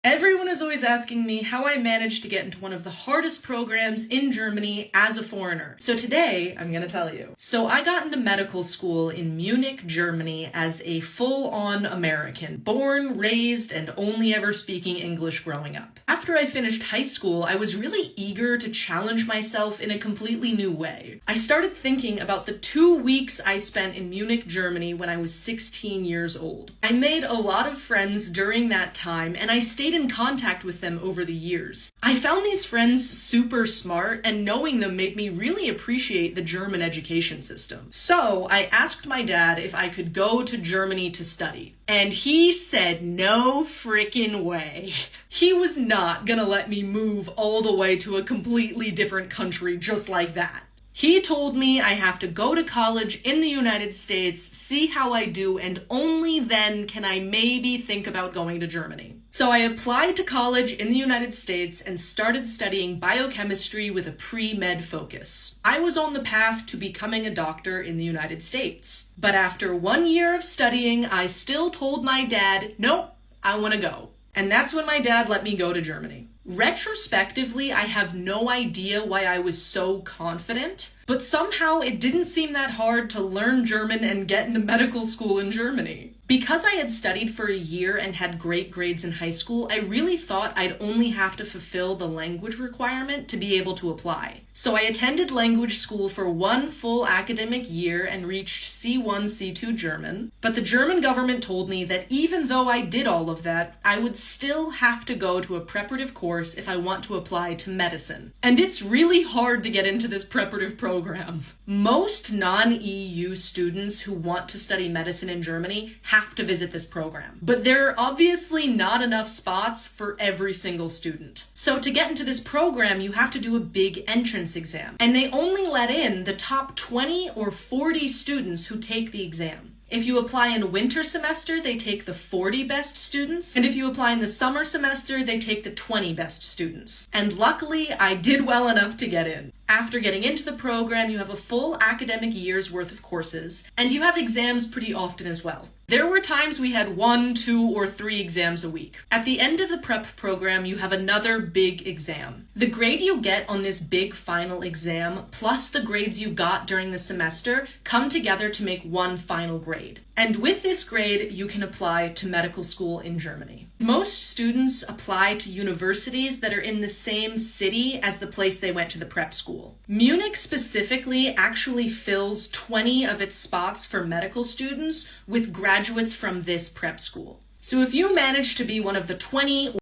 Everyone is always asking me how I managed to get into one of the hardest programs in Germany as a foreigner. So today, I'm gonna tell you. So I got into medical school in Munich, Germany as a full-on American, born, raised, and only ever speaking English growing up. After I finished high school, I was really eager to challenge myself in a completely new way. I started thinking about the 2 weeks I spent in Munich, Germany when I was 16 years old. I made a lot of friends during that time, and I stayed in contact with them over the years. I found these friends super smart, and knowing them made me really appreciate the German education system. So I asked my dad if I could go to Germany to study. And he said no frickin' way. He was not gonna let me move all the way to a completely different country just like that. He told me I have to go to college in the United States, see how I do, and only then can I maybe think about going to Germany. So I applied to college in the United States and started studying biochemistry with a pre-med focus. I was on the path to becoming a doctor in the United States. But after 1 year of studying, I still told my dad, nope, I want to go. And that's when my dad let me go to Germany. Retrospectively, I have no idea why I was so confident, but somehow it didn't seem that hard to learn German and get into medical school in Germany. Because I had studied for a year and had great grades in high school, I really thought I'd only have to fulfill the language requirement to be able to apply. So I attended language school for 1 full academic year and reached C1, C2 German. But the German government told me that even though I did all of that, I would still have to go to a preparative course if I want to apply to medicine. And it's really hard to get into this preparative program. Most non-EU students who want to study medicine in Germany have to visit this program. But there are obviously not enough spots for every single student. So to get into this program, you have to do a big entrance exam. And they only let in the top 20 or 40 students who take the exam. If you apply in a winter semester, they take the 40 best students. And if you apply in the summer semester, they take the 20 best students. And luckily, I did well enough to get in. After getting into the program, you have a full academic year's worth of courses, and you have exams pretty often as well. There were times we had 1, 2, or 3 exams a week. At the end of the prep program, you have another big exam. The grade you get on this big final exam, plus the grades you got during the semester, come together to make one final grade. And with this grade, you can apply to medical school in Germany. Most students apply to universities that are in the same city as the place they went to the prep school. Munich specifically actually fills 20 of its spots for medical students with graduates from this prep school. So if you manage to be one of the 20